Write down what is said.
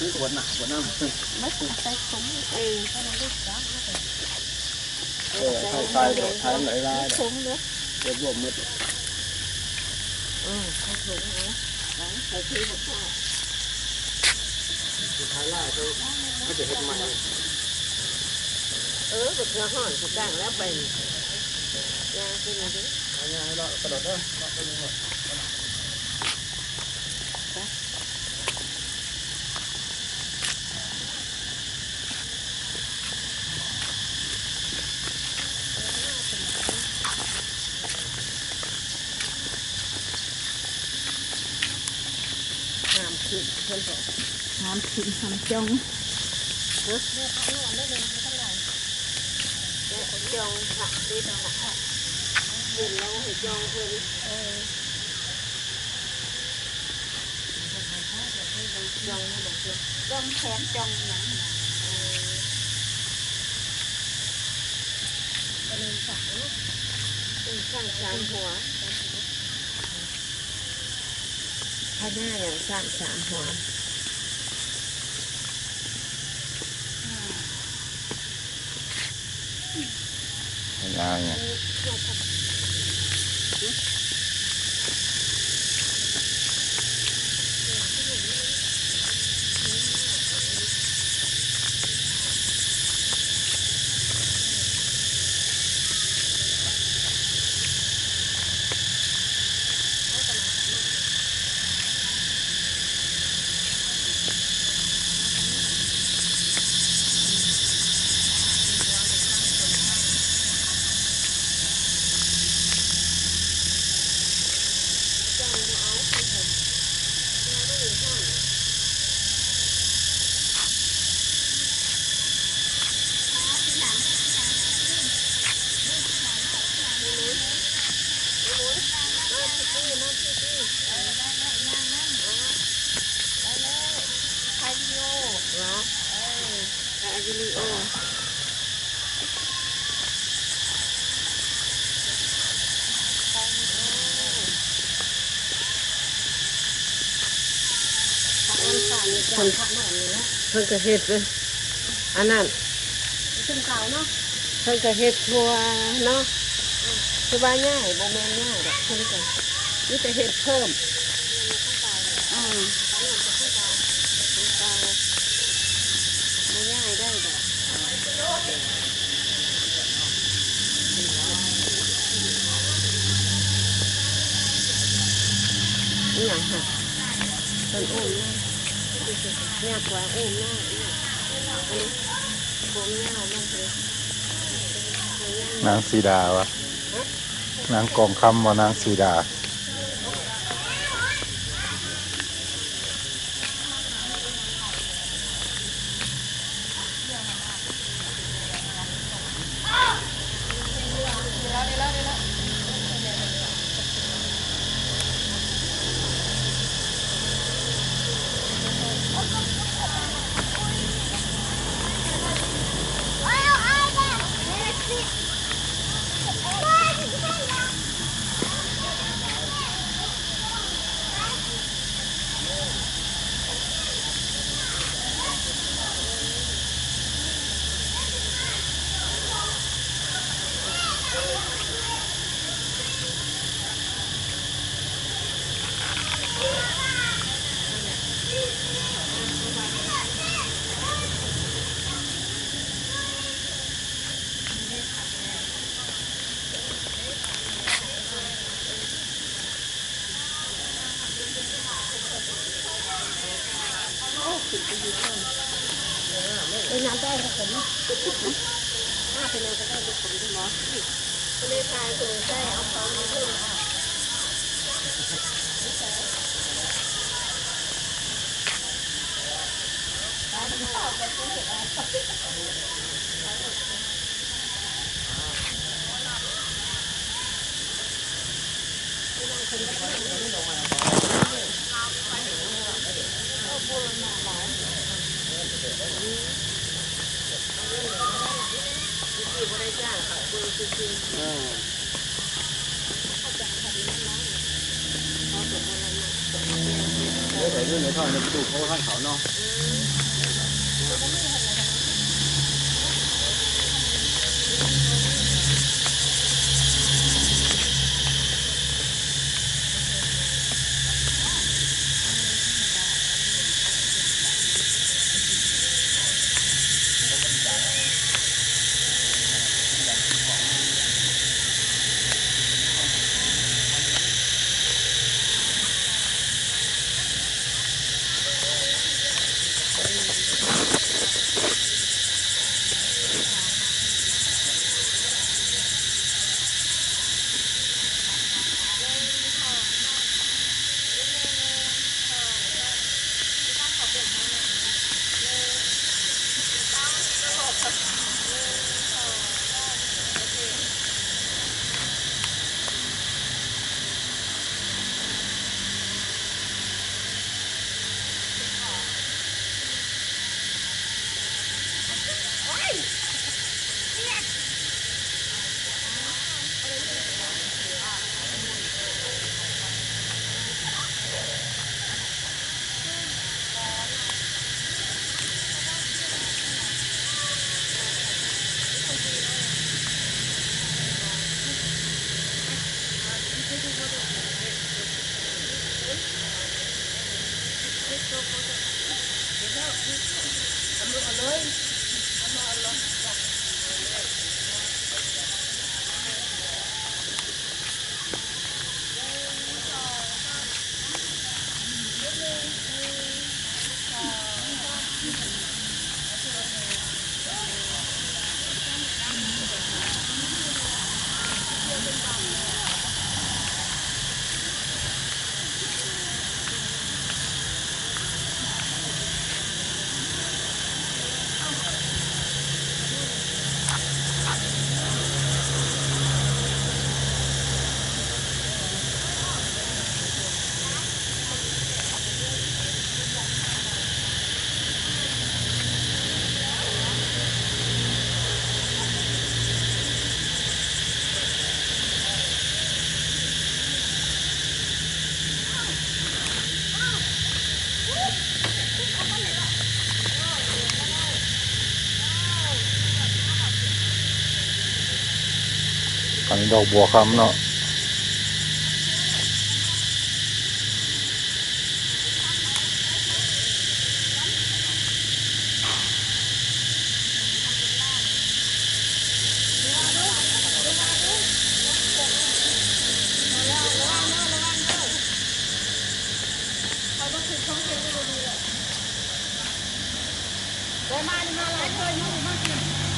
ซื้อขวดหนาขวดน้ำไม่ใส่ถุงถ้ามันได้จ้าใส่ใส่ไหลได้ถุงเด้อเรียบรวมมืดใส่ถุงนะใส่ที่ผมชอบสุดท้ายไล่ก็จะเห็นใหม่แบบกระห่อนกระด้างแล้วไปยางเป็นอะไรดิยางให้เรากระโดดเด้อเราไปดูหมดน้ำขึ้นน้ำจงจงผักดีต่างหากเห็นแล้วเห็นจงเพื่อนจงนี่แบบจงแขนจงอย่างเป็นสั่งเป็นสั่งสามหัวข้าหน้าอย่างสั่งสามหัวยางไงวิดีโอเพิ่งกระเฮ็ดเลยอันนั้นเพิ่งเก่าเนาะเพิ่งกระเฮ็ดทัวเนาะคือบ้านง่ายโบแมนง่ายแบบเพิ่งกระนี่จะเฮ็ดเพิ่มง่ายได้แบบนี่อย่างค่ะเป็นอุ้มเนี่ยกว่าอุ้มหน้าอันนี้ผมยาวมากเลยนางสีดาวะนางกองคำว่านางสีดาเป็นน้ำแป้งผสมเป็นน้ำแป้งผสมที่หมอเป็นเลยทายเป็นเลยแป้งเอาฟองมาเพิ่ม แต่เรื่องในท่อในกระดูกเขาข้างเขาเนาะ อันนี้ดอกบัวคำเนาะมาหลายคนอยู่มากิน